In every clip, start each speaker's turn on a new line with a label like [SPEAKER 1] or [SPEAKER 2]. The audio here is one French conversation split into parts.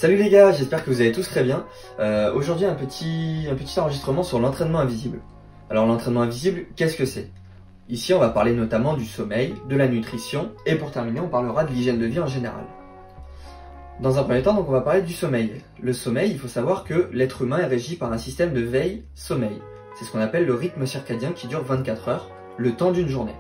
[SPEAKER 1] Salut les gars, j'espère que vous allez tous très bien. Aujourd'hui un petit enregistrement sur l'entraînement invisible. Alors l'entraînement invisible, qu'est-ce que c'est? Ici on va parler notamment du sommeil, de la nutrition et pour terminer on parlera de l'hygiène de vie en général. Dans un premier temps donc on va parler du sommeil. Le sommeil, il faut savoir que l'être humain est régi par un système de veille-sommeil. C'est ce qu'on appelle le rythme circadien qui dure 24 heures, le temps d'une journée.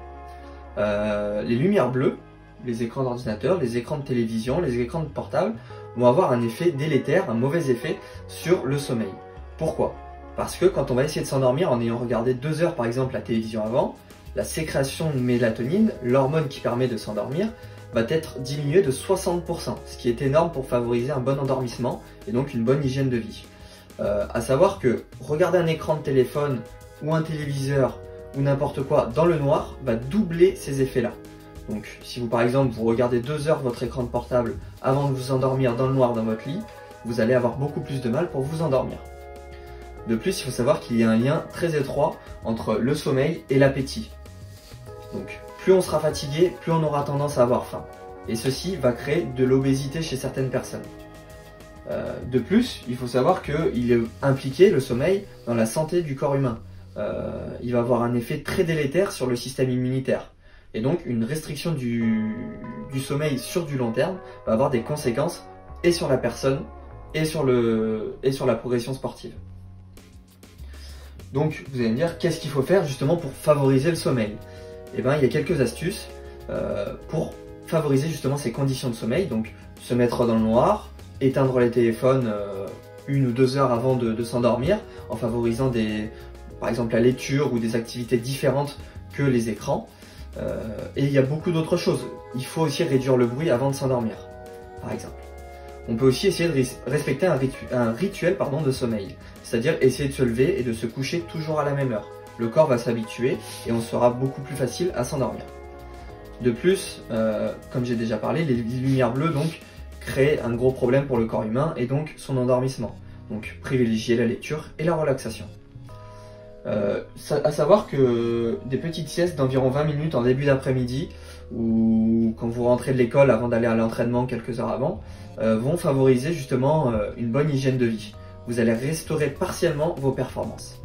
[SPEAKER 1] Les lumières bleues, les écrans d'ordinateur, les écrans de télévision, les écrans de portable vont avoir un effet délétère, un mauvais effet sur le sommeil. Pourquoi? Parce que quand on va essayer de s'endormir en ayant regardé 2 heures par exemple la télévision avant, la sécrétion de mélatonine, l'hormone qui permet de s'endormir, va être diminuée de 60%, ce qui est énorme pour favoriser un bon endormissement et donc une bonne hygiène de vie. À savoir que regarder un écran de téléphone ou un téléviseur ou n'importe quoi dans le noir va doubler ces effets-là. Donc si vous par exemple vous regardez 2 heures votre écran de portable avant de vous endormir dans le noir dans votre lit, vous allez avoir beaucoup plus de mal pour vous endormir. De plus, il faut savoir qu'il y a un lien très étroit entre le sommeil et l'appétit. Donc plus on sera fatigué, plus on aura tendance à avoir faim. Et ceci va créer de l'obésité chez certaines personnes. De plus, il faut savoir qu'il est impliqué, le sommeil, dans la santé du corps humain. Il va avoir un effet très délétère sur le système immunitaire. Et donc une restriction du sommeil sur du long terme va avoir des conséquences et sur la personne et sur la progression sportive. Donc vous allez me dire, qu'est-ce qu'il faut faire justement pour favoriser le sommeil? Eh bien il y a quelques astuces pour favoriser justement ces conditions de sommeil. Donc se mettre dans le noir, éteindre les téléphones 1 ou 2 heures avant de s'endormir en favorisant par exemple la lecture ou des activités différentes que les écrans. Et il y a beaucoup d'autres choses. Il faut aussi réduire le bruit avant de s'endormir, par exemple. On peut aussi essayer de respecter un rituel de sommeil, c'est-à-dire essayer de se lever et de se coucher toujours à la même heure. Le corps va s'habituer et on sera beaucoup plus facile à s'endormir. De plus, comme j'ai déjà parlé, les lumières bleues donc créent un gros problème pour le corps humain et donc son endormissement. Donc privilégier la lecture et la relaxation. À savoir que des petites siestes d'environ 20 minutes en début d'après-midi ou quand vous rentrez de l'école avant d'aller à l'entraînement quelques heures avant vont favoriser justement une bonne hygiène de vie. Vous allez restaurer partiellement vos performances.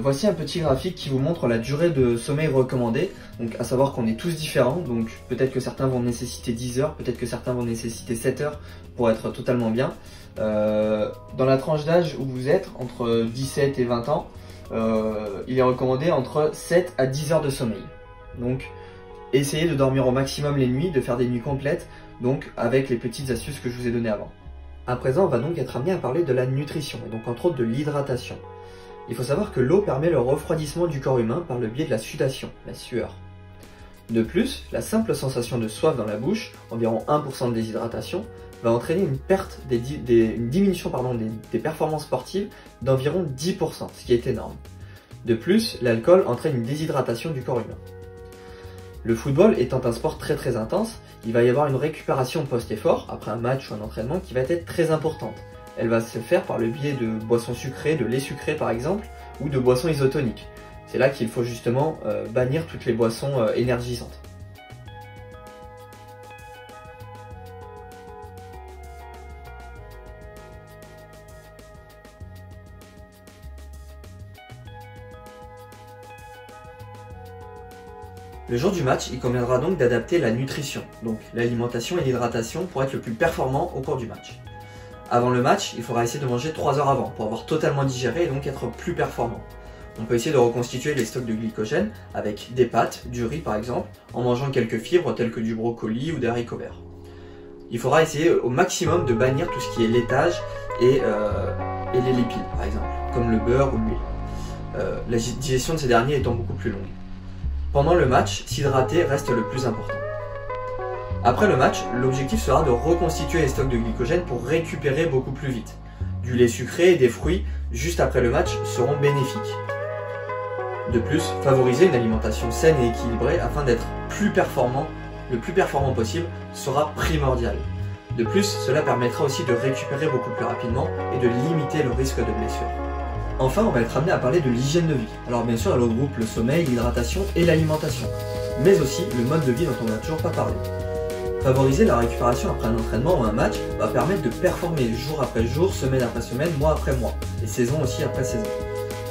[SPEAKER 1] Voici un petit graphique qui vous montre la durée de sommeil recommandée. Donc à savoir qu'on est tous différents, donc peut-être que certains vont nécessiter 10 heures, peut-être que certains vont nécessiter 7 heures pour être totalement bien. Dans la tranche d'âge où vous êtes, entre 17 et 20 ans, il est recommandé entre 7 à 10 heures de sommeil. Donc essayez de dormir au maximum les nuits, de faire des nuits complètes, donc avec les petites astuces que je vous ai données avant. À présent, on va donc être amené à parler de la nutrition, et donc entre autres de l'hydratation. Il faut savoir que l'eau permet le refroidissement du corps humain par le biais de la sudation, la sueur. De plus, la simple sensation de soif dans la bouche, environ 1% de déshydratation, va entraîner une diminution des performances sportives d'environ 10%, ce qui est énorme. De plus, l'alcool entraîne une déshydratation du corps humain. Le football étant un sport très intense, il va y avoir une récupération post-effort, après un match ou un entraînement, qui va être très importante. Elle va se faire par le biais de boissons sucrées, de lait sucré par exemple, ou de boissons isotoniques. C'est là qu'il faut justement bannir toutes les boissons énergisantes. Le jour du match, il conviendra donc d'adapter la nutrition, donc l'alimentation et l'hydratation pour être le plus performant au cours du match. Avant le match, il faudra essayer de manger 3 heures avant pour avoir totalement digéré et donc être plus performant. On peut essayer de reconstituer les stocks de glycogène avec des pâtes, du riz par exemple, en mangeant quelques fibres telles que du brocoli ou des haricots verts. Il faudra essayer au maximum de bannir tout ce qui est laitage et les lipides par exemple, comme le beurre ou l'huile. La digestion de ces derniers étant beaucoup plus longue. Pendant le match, s'hydrater reste le plus important. Après le match, l'objectif sera de reconstituer les stocks de glycogène pour récupérer beaucoup plus vite. Du lait sucré et des fruits juste après le match seront bénéfiques. De plus, favoriser une alimentation saine et équilibrée afin d'être le plus performant possible sera primordial. De plus, cela permettra aussi de récupérer beaucoup plus rapidement et de limiter le risque de blessure. Enfin, on va être amené à parler de l'hygiène de vie. Alors bien sûr, elle regroupe le sommeil, l'hydratation et l'alimentation, mais aussi le mode de vie dont on n'a toujours pas parlé. Favoriser la récupération après un entraînement ou un match va permettre de performer jour après jour, semaine après semaine, mois après mois, et saison aussi après saison.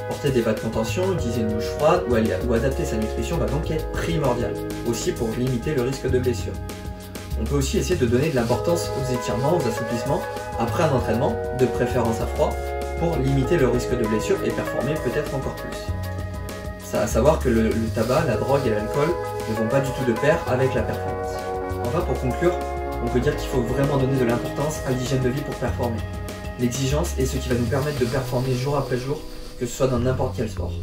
[SPEAKER 1] Porter des bas de contention, utiliser une douche froide ou adapter sa nutrition va donc être primordial, aussi pour limiter le risque de blessure. On peut aussi essayer de donner de l'importance aux étirements, aux assouplissements après un entraînement, de préférence à froid, pour limiter le risque de blessure et performer peut-être encore plus. Ça à savoir que le tabac, la drogue et l'alcool ne vont pas du tout de pair avec la performance. Enfin, pour conclure, on peut dire qu'il faut vraiment donner de l'importance à l'hygiène de vie pour performer. L'exigence est ce qui va nous permettre de performer jour après jour, que ce soit dans n'importe quel sport.